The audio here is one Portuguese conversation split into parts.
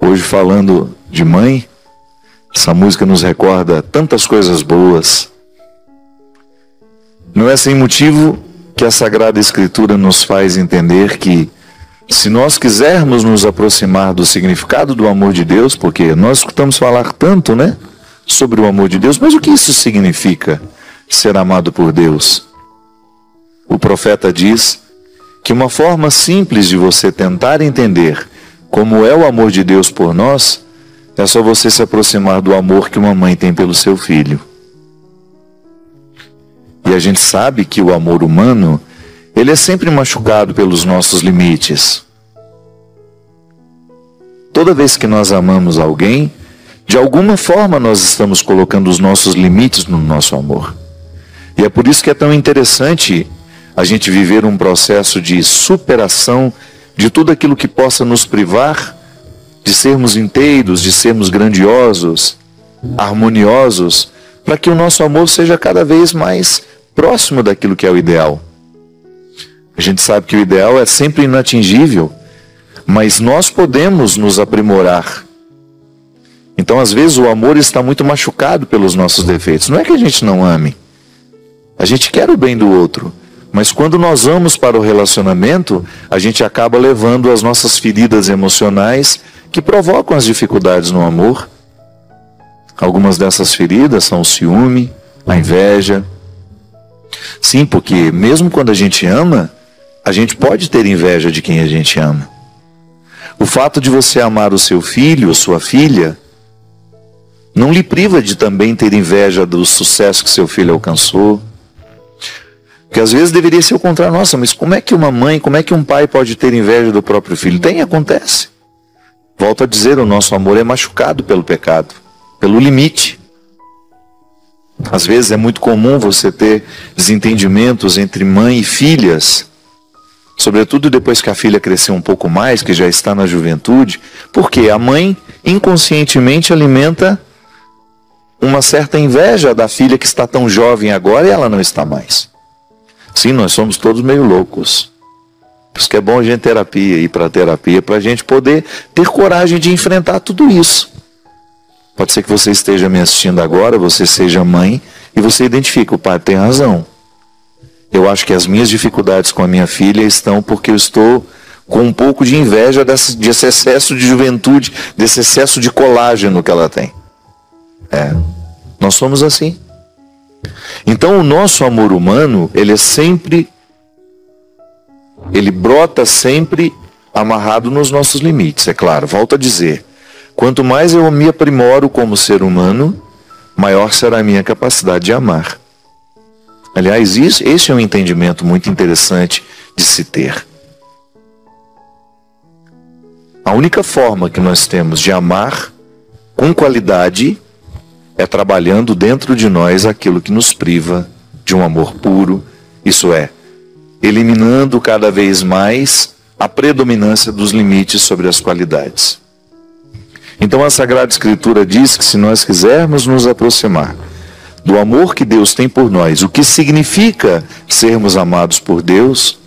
Hoje, falando de mãe, essa música nos recorda tantas coisas boas. Não é sem motivo que a Sagrada Escritura nos faz entender que, se nós quisermos nos aproximar do significado do amor de Deus, porque nós escutamos falar tanto, né, sobre o amor de Deus, mas o que isso significa, ser amado por Deus? O profeta diz que uma forma simples de você tentar entender como é o amor de Deus por nós, é só você se aproximar do amor que uma mãe tem pelo seu filho. E a gente sabe que o amor humano, ele é sempre machucado pelos nossos limites. Toda vez que nós amamos alguém, de alguma forma nós estamos colocando os nossos limites no nosso amor. E é por isso que é tão interessante a gente viver um processo de superação de tudo aquilo que possa nos privar de sermos inteiros, de sermos grandiosos, harmoniosos, para que o nosso amor seja cada vez mais próximo daquilo que é o ideal. A gente sabe que o ideal é sempre inatingível, mas nós podemos nos aprimorar. Então, às vezes, o amor está muito machucado pelos nossos defeitos. Não é que a gente não ame. A gente quer o bem do outro. Mas quando nós vamos para o relacionamento, a gente acaba levando as nossas feridas emocionais que provocam as dificuldades no amor. Algumas dessas feridas são o ciúme, a inveja. Sim, porque mesmo quando a gente ama, a gente pode ter inveja de quem a gente ama. O fato de você amar o seu filho, sua filha, não lhe priva de também ter inveja do sucesso que seu filho alcançou. Porque às vezes deveria ser o contrário. Nossa, mas como é que uma mãe, como é que um pai pode ter inveja do próprio filho? Acontece. Volto a dizer, o nosso amor é machucado pelo pecado, pelo limite. Às vezes é muito comum você ter desentendimentos entre mãe e filhas, sobretudo depois que a filha cresceu um pouco mais, que já está na juventude, porque a mãe inconscientemente alimenta uma certa inveja da filha que está tão jovem agora e ela não está mais. Sim, nós somos todos meio loucos. Por isso que é bom a gente ir para a terapia, para a gente poder ter coragem de enfrentar tudo isso. Pode ser que você esteja me assistindo agora, você seja mãe, e você identifica, o pai tem razão. Eu acho que as minhas dificuldades com a minha filha estão porque eu estou com um pouco de inveja desse excesso de juventude, desse excesso de colágeno que ela tem. Nós somos assim. Então o nosso amor humano, ele brota sempre amarrado nos nossos limites, é claro. Volto a dizer, quanto mais eu me aprimoro como ser humano, maior será a minha capacidade de amar. Aliás, esse é um entendimento muito interessante de se ter. A única forma que nós temos de amar com qualidade é trabalhando dentro de nós aquilo que nos priva de um amor puro, isso é, eliminando cada vez mais a predominância dos limites sobre as qualidades. Então a Sagrada Escritura diz que se nós quisermos nos aproximar do amor que Deus tem por nós, o que significa sermos amados por Deus,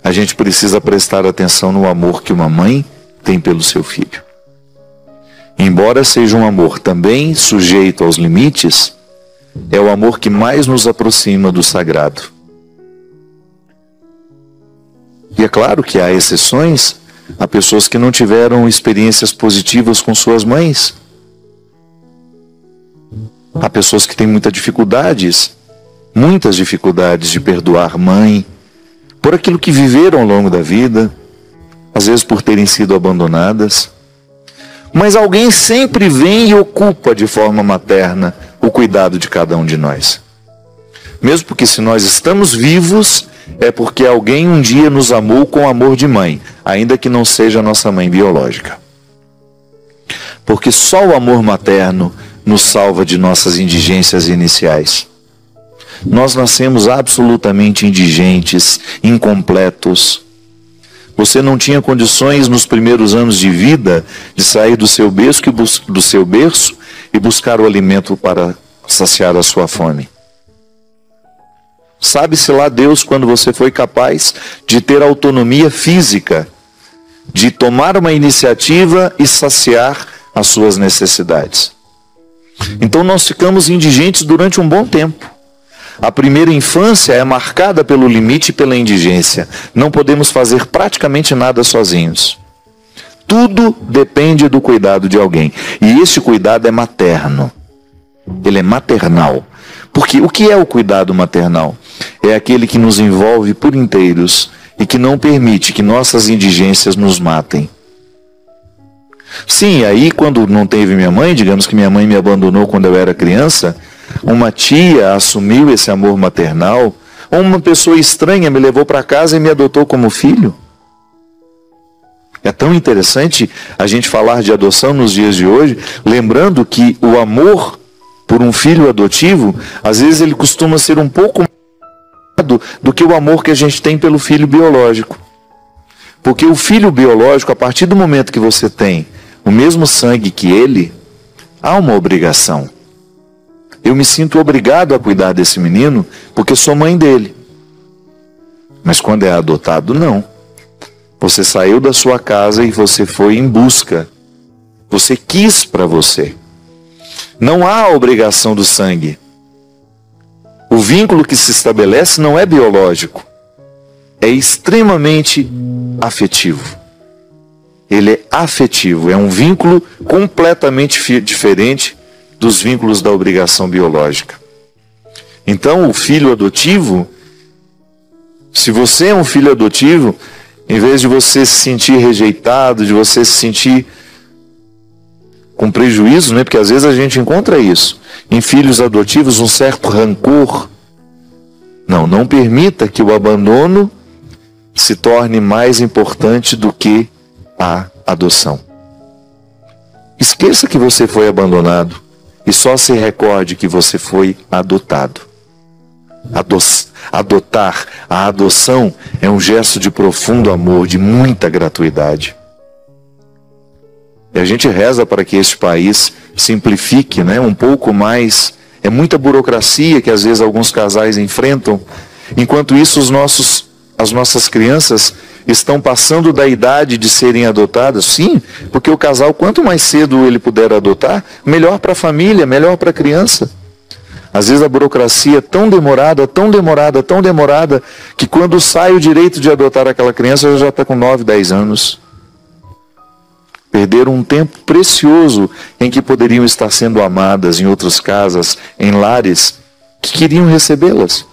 a gente precisa prestar atenção no amor que uma mãe tem pelo seu filho. Embora seja um amor também sujeito aos limites, é o amor que mais nos aproxima do sagrado. E é claro que há exceções, há pessoas que não tiveram experiências positivas com suas mães. Há pessoas que têm muitas dificuldades de perdoar mãe, por aquilo que viveram ao longo da vida, às vezes por terem sido abandonadas. Mas alguém sempre vem e ocupa de forma materna o cuidado de cada um de nós. Mesmo porque se nós estamos vivos, é porque alguém um dia nos amou com amor de mãe, ainda que não seja a nossa mãe biológica. Porque só o amor materno nos salva de nossas indigências iniciais. Nós nascemos absolutamente indigentes, incompletos. Você não tinha condições nos primeiros anos de vida de sair do seu berço e buscar o alimento para saciar a sua fome. Sabe-se lá Deus quando você foi capaz de ter autonomia física, de tomar uma iniciativa e saciar as suas necessidades. Então nós ficamos indigentes durante um bom tempo. A primeira infância é marcada pelo limite e pela indigência. Não podemos fazer praticamente nada sozinhos. Tudo depende do cuidado de alguém. E esse cuidado é materno. Ele é maternal. Porque o que é o cuidado maternal? É aquele que nos envolve por inteiros e que não permite que nossas indigências nos matem. Sim, aí quando não teve minha mãe, digamos que minha mãe me abandonou quando eu era criança, uma tia assumiu esse amor maternal, ou uma pessoa estranha me levou para casa e me adotou como filho. É tão interessante a gente falar de adoção nos dias de hoje, lembrando que o amor por um filho adotivo, às vezes ele costuma ser um pouco mais do que o amor que a gente tem pelo filho biológico. Porque o filho biológico, a partir do momento que você tem o mesmo sangue que ele, há uma obrigação. Eu me sinto obrigado a cuidar desse menino porque sou mãe dele. Mas quando é adotado, não. Você saiu da sua casa e você foi em busca. Você quis para você. Não há a obrigação do sangue. O vínculo que se estabelece não é biológico. É extremamente afetivo. Ele é afetivo, é um vínculo completamente diferente dos vínculos da obrigação biológica. Então, o filho adotivo, se você é um filho adotivo, em vez de você se sentir rejeitado, de você se sentir com prejuízo, né? Porque às vezes a gente encontra isso, em filhos adotivos, um certo rancor. Não permita que o abandono se torne mais importante do que a adoção. Esqueça que você foi abandonado e só se recorde que você foi adotado. Adotar, a adoção é um gesto de profundo amor, de muita gratuidade. E a gente reza para que este país simplifique, né, um pouco mais. É muita burocracia que às vezes alguns casais enfrentam. Enquanto isso, as nossas crianças estão passando da idade de serem adotadas. Sim, porque o casal, quanto mais cedo ele puder adotar, melhor para a família, melhor para a criança. Às vezes a burocracia é tão demorada, que quando sai o direito de adotar aquela criança, ela já está com 9, 10 anos. Perderam um tempo precioso em que poderiam estar sendo amadas em outras casas, em lares que queriam recebê-las.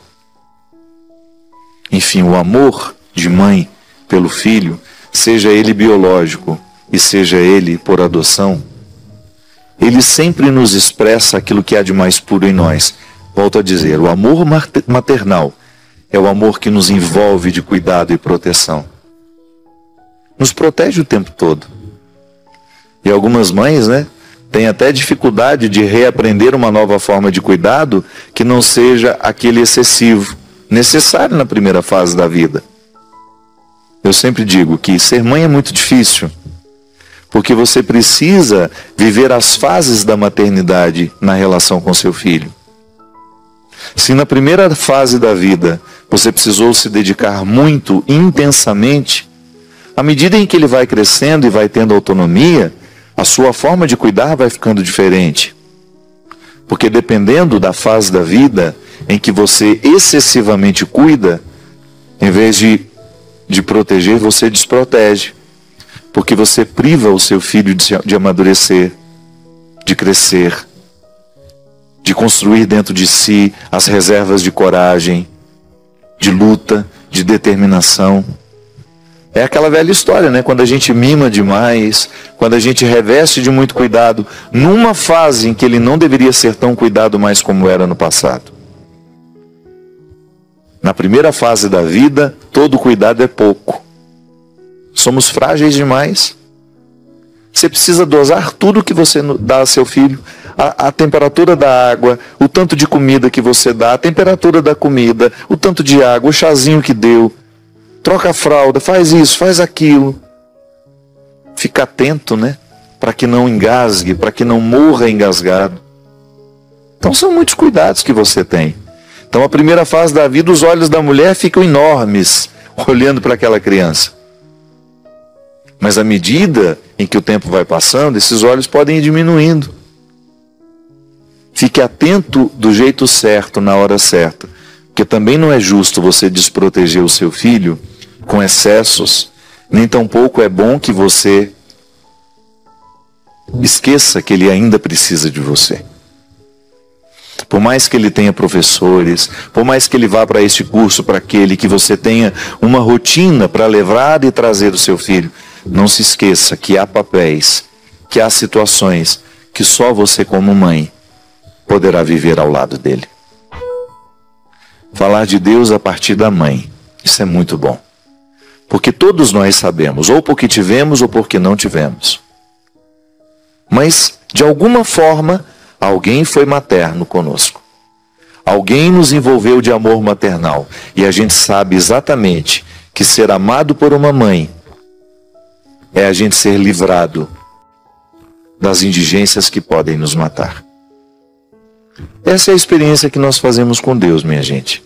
Enfim, o amor de mãe pelo filho, seja ele biológico e seja ele por adoção, ele sempre nos expressa aquilo que há de mais puro em nós. Volto a dizer, o amor maternal é o amor que nos envolve de cuidado e proteção. Nos protege o tempo todo. E algumas mães, né, têm até dificuldade de reaprender uma nova forma de cuidado que não seja aquele excessivo, necessário na primeira fase da vida. Eu sempre digo que ser mãe é muito difícil, porque você precisa viver as fases da maternidade na relação com seu filho. Se na primeira fase da vida você precisou se dedicar muito, intensamente, à medida em que ele vai crescendo e vai tendo autonomia, a sua forma de cuidar vai ficando diferente. Porque dependendo da fase da vida em que você excessivamente cuida, em vez de proteger, você desprotege. Porque você priva o seu filho de amadurecer, de crescer, de construir dentro de si as reservas de coragem, de luta, de determinação. É aquela velha história, né? Quando a gente mima demais, quando a gente reveste de muito cuidado, numa fase em que ele não deveria ser tão cuidado mais como era no passado. Na primeira fase da vida, todo cuidado é pouco. Somos frágeis demais. Você precisa dosar tudo que você dá a seu filho. A temperatura da água, o tanto de comida que você dá, a temperatura da comida, o tanto de água, o chazinho que deu. Troca a fralda, faz isso, faz aquilo. Fica atento, né? Para que não engasgue, para que não morra engasgado. Então são muitos cuidados que você tem. Então a primeira fase da vida, os olhos da mulher ficam enormes, olhando para aquela criança. Mas à medida em que o tempo vai passando, esses olhos podem ir diminuindo. Fique atento do jeito certo, na hora certa. Porque também não é justo você desproteger o seu filho com excessos, nem tampouco é bom que você esqueça que ele ainda precisa de você. Por mais que ele tenha professores, por mais que ele vá para este curso, para aquele, que você tenha uma rotina para levar e trazer o seu filho, não se esqueça que há papéis, que há situações que só você como mãe poderá viver ao lado dele. Falar de Deus a partir da mãe, isso é muito bom. Porque todos nós sabemos, ou porque tivemos ou porque não tivemos. Mas, de alguma forma, alguém foi materno conosco. Alguém nos envolveu de amor maternal. E a gente sabe exatamente que ser amado por uma mãe é a gente ser livrado das indigências que podem nos matar. Essa é a experiência que nós fazemos com Deus, minha gente.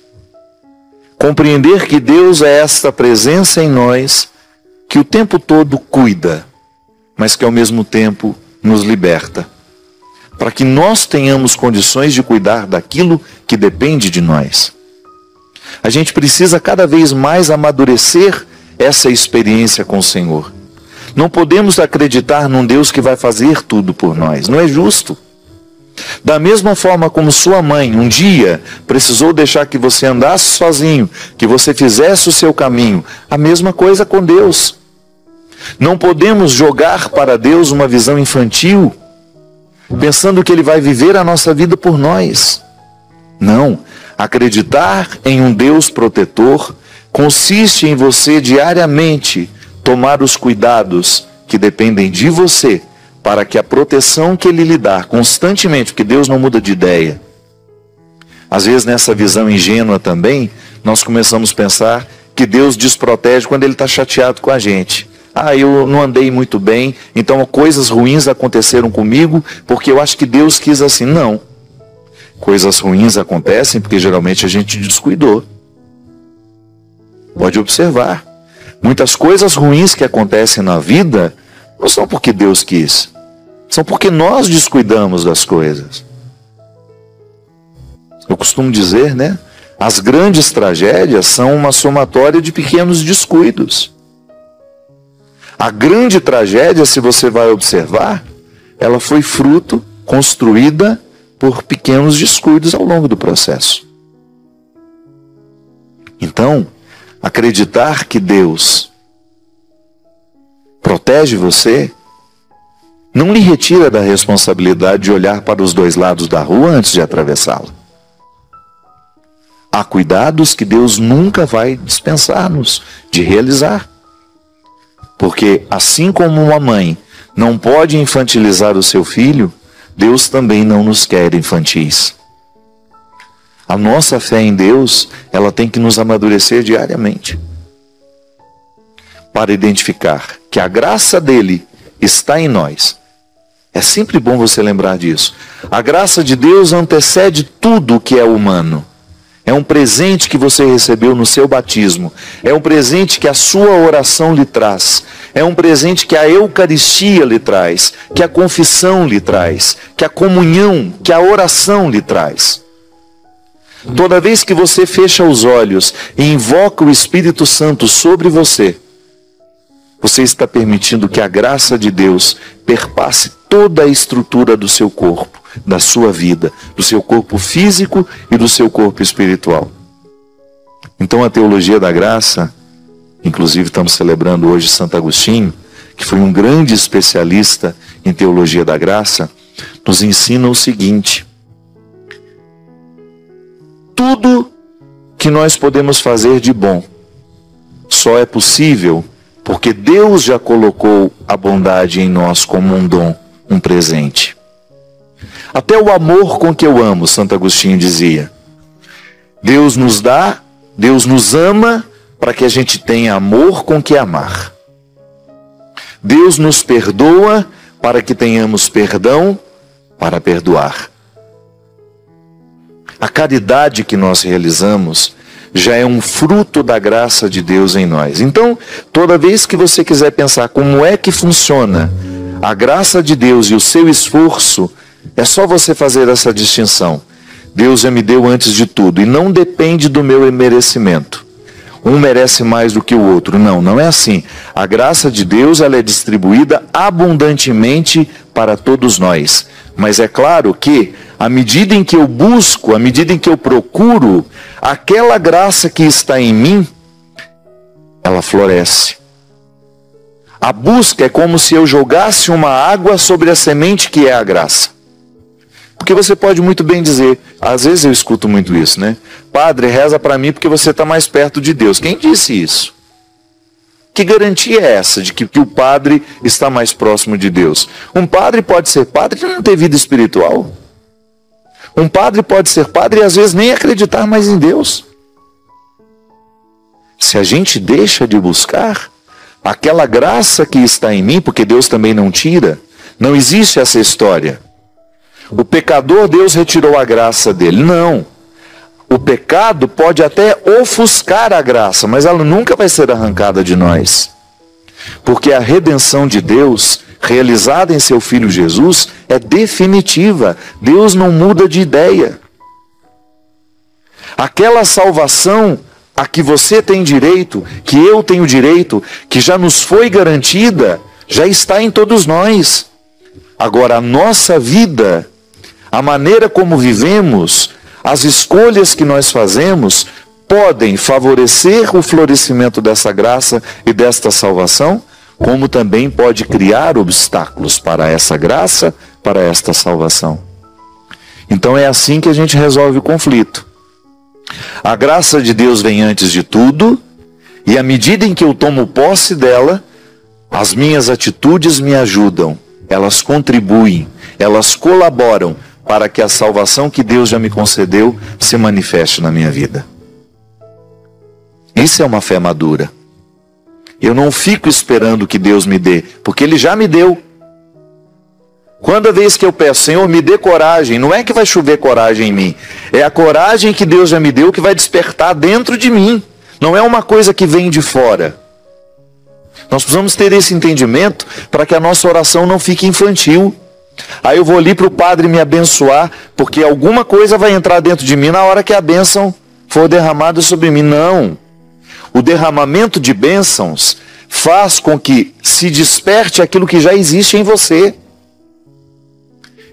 Compreender que Deus é esta presença em nós que o tempo todo cuida, mas que ao mesmo tempo nos liberta, para que nós tenhamos condições de cuidar daquilo que depende de nós. A gente precisa cada vez mais amadurecer essa experiência com o Senhor. Não podemos acreditar num Deus que vai fazer tudo por nós, não é justo. Da mesma forma como sua mãe um dia precisou deixar que você andasse sozinho, que você fizesse o seu caminho, a mesma coisa com Deus. Não podemos jogar para Deus uma visão infantil, pensando que Ele vai viver a nossa vida por nós. Não, acreditar em um Deus protetor consiste em você diariamente tomar os cuidados que dependem de você, para que a proteção que Ele lhe dá constantemente, porque Deus não muda de ideia. Às vezes nessa visão ingênua também, nós começamos a pensar que Deus desprotege quando Ele está chateado com a gente. Eu não andei muito bem, então coisas ruins aconteceram comigo, porque eu acho que Deus quis assim. Não. Coisas ruins acontecem porque geralmente a gente descuidou. Pode observar. Muitas coisas ruins que acontecem na vida não são porque Deus quis. São porque nós descuidamos das coisas. Eu costumo dizer, né? As grandes tragédias são uma somatória de pequenos descuidos. A grande tragédia, se você vai observar, ela foi fruto, construída por pequenos descuidos ao longo do processo. Então, acreditar que Deus protege você não lhe retira da responsabilidade de olhar para os dois lados da rua antes de atravessá-la. Há cuidados que Deus nunca vai dispensar-nos de realizar. Porque assim como uma mãe não pode infantilizar o seu filho, Deus também não nos quer infantis. A nossa fé em Deus, ela tem que nos amadurecer diariamente, para identificar que a graça dele está em nós. É sempre bom você lembrar disso. A graça de Deus antecede tudo o que é humano. É um presente que você recebeu no seu batismo. É um presente que a sua oração lhe traz. É um presente que a Eucaristia lhe traz. Que a confissão lhe traz. Que a comunhão, que a oração lhe traz. Toda vez que você fecha os olhos e invoca o Espírito Santo sobre você, você está permitindo que a graça de Deus perpasse toda a estrutura do seu corpo, da sua vida, do seu corpo físico e do seu corpo espiritual. Então a teologia da graça, inclusive estamos celebrando hoje Santo Agostinho, que foi um grande especialista em teologia da graça, nos ensina o seguinte: tudo que nós podemos fazer de bom só é possível porque Deus já colocou a bondade em nós como um dom, um presente. Até o amor com que eu amo, Santo Agostinho dizia. Deus nos dá, Deus nos ama para que a gente tenha amor com que amar. Deus nos perdoa para que tenhamos perdão para perdoar. A caridade que nós realizamos já é um fruto da graça de Deus em nós. Então, toda vez que você quiser pensar como é que funciona a graça de Deus e o seu esforço, é só você fazer essa distinção. Deus já me deu antes de tudo e não depende do meu merecimento. Um merece mais do que o outro. Não, não é assim. A graça de Deus, ela é distribuída abundantemente para todos nós. Mas é claro que, à medida em que eu busco, à medida em que eu procuro, aquela graça que está em mim, ela floresce. A busca é como se eu jogasse uma água sobre a semente que é a graça. Porque você pode muito bem dizer, às vezes eu escuto muito isso, né? Padre, reza para mim porque você está mais perto de Deus. Quem disse isso? Que garantia é essa de que o padre está mais próximo de Deus? Um padre pode ser padre e não ter vida espiritual. Um padre pode ser padre e às vezes nem acreditar mais em Deus. Se a gente deixa de buscar aquela graça que está em mim, porque Deus também não tira, não existe essa história. O pecador, Deus retirou a graça dele. Não. O pecado pode até ofuscar a graça, mas ela nunca vai ser arrancada de nós. Porque a redenção de Deus, realizada em seu Filho Jesus, é definitiva. Deus não muda de ideia. Aquela salvação a que você tem direito, que eu tenho direito, que já nos foi garantida, já está em todos nós. Agora, a nossa vida, a maneira como vivemos, as escolhas que nós fazemos, podem favorecer o florescimento dessa graça e desta salvação, como também pode criar obstáculos para essa graça, para esta salvação. Então é assim que a gente resolve o conflito. A graça de Deus vem antes de tudo, e à medida em que eu tomo posse dela, as minhas atitudes me ajudam, elas contribuem, elas colaboram para que a salvação que Deus já me concedeu se manifeste na minha vida. Isso é uma fé madura. Eu não fico esperando que Deus me dê, porque Ele já me deu. Quando a vez que eu peço, Senhor, me dê coragem, não é que vai chover coragem em mim, é a coragem que Deus já me deu que vai despertar dentro de mim. Não é uma coisa que vem de fora. Nós precisamos ter esse entendimento para que a nossa oração não fique infantil. Aí eu vou ali para o padre me abençoar, porque alguma coisa vai entrar dentro de mim na hora que a bênção for derramada sobre mim. Não. O derramamento de bênçãos faz com que se desperte aquilo que já existe em você.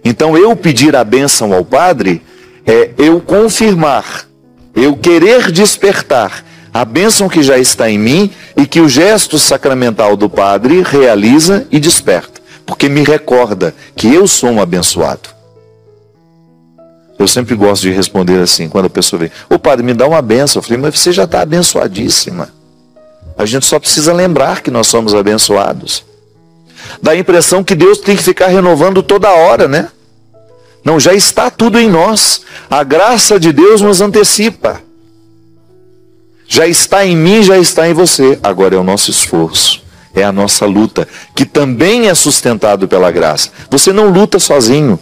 Então eu pedir a bênção ao padre é eu confirmar, eu querer despertar a bênção que já está em mim e que o gesto sacramental do padre realiza e desperta. Porque me recorda que eu sou um abençoado. Eu sempre gosto de responder assim, quando a pessoa vem, ô padre, me dá uma bênção. Eu falei, mas você já está abençoadíssima. A gente só precisa lembrar que nós somos abençoados. Dá a impressão que Deus tem que ficar renovando toda hora, né? Não, já está tudo em nós. A graça de Deus nos antecipa. Já está em mim, já está em você. Agora é o nosso esforço. É a nossa luta, que também é sustentado pela graça. Você não luta sozinho.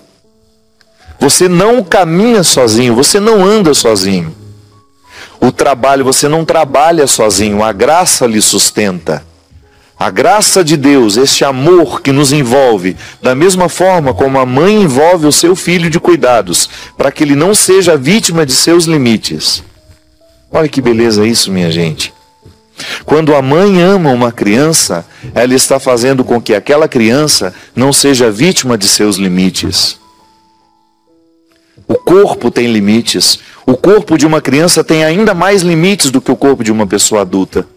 Você não caminha sozinho. Você não anda sozinho. O trabalho, você não trabalha sozinho. A graça lhe sustenta. A graça de Deus, esse amor que nos envolve, da mesma forma como a mãe envolve o seu filho de cuidados, para que ele não seja vítima de seus limites. Olha que beleza isso, minha gente. Quando a mãe ama uma criança, ela está fazendo com que aquela criança não seja vítima de seus limites. O corpo tem limites. O corpo de uma criança tem ainda mais limites do que o corpo de uma pessoa adulta.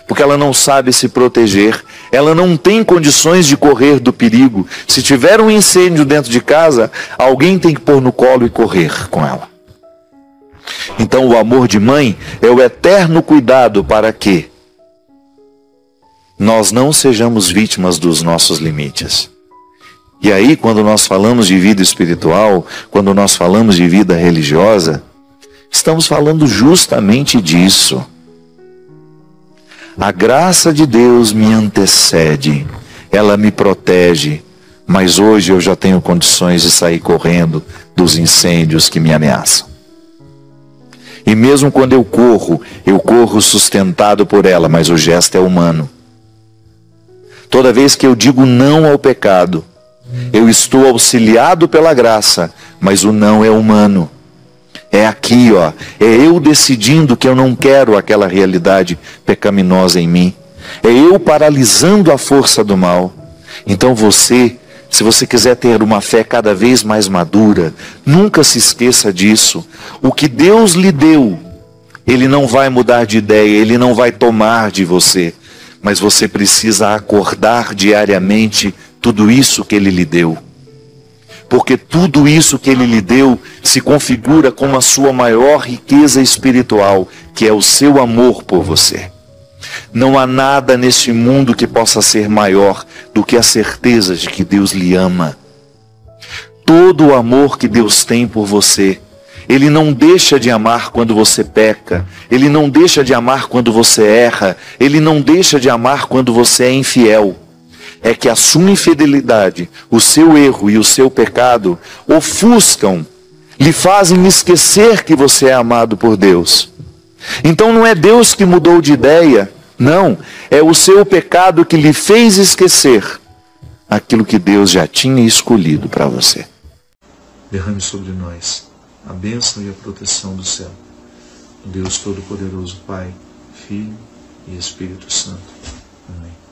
Porque ela não sabe se proteger. Ela não tem condições de correr do perigo. Se tiver um incêndio dentro de casa, alguém tem que pôr no colo e correr com ela. Então o amor de mãe é o eterno cuidado para que nós não sejamos vítimas dos nossos limites. E aí, quando nós falamos de vida espiritual, quando nós falamos de vida religiosa, estamos falando justamente disso. A graça de Deus me antecede, ela me protege, mas hoje eu já tenho condições de sair correndo dos incêndios que me ameaçam. E mesmo quando eu corro sustentado por ela, mas o gesto é humano. Toda vez que eu digo não ao pecado, eu estou auxiliado pela graça, mas o não é humano. É aqui, ó, é eu decidindo que eu não quero aquela realidade pecaminosa em mim. É eu paralisando a força do mal. Então você, se você quiser ter uma fé cada vez mais madura, nunca se esqueça disso. O que Deus lhe deu, Ele não vai mudar de ideia, Ele não vai tomar de você. Mas você precisa acordar diariamente tudo isso que Ele lhe deu. Porque tudo isso que Ele lhe deu se configura como a sua maior riqueza espiritual, que é o seu amor por você. Não há nada neste mundo que possa ser maior do que a certeza de que Deus lhe ama. Todo o amor que Deus tem por você, Ele não deixa de amar quando você peca, Ele não deixa de amar quando você erra, Ele não deixa de amar quando você é infiel. É que a sua infidelidade, o seu erro e o seu pecado ofuscam, lhe fazem esquecer que você é amado por Deus. Então não é Deus que mudou de ideia, não, é o seu pecado que lhe fez esquecer aquilo que Deus já tinha escolhido para você. Derrame sobre nós a bênção e a proteção do céu. Deus Todo-Poderoso, Pai, Filho e Espírito Santo. Amém.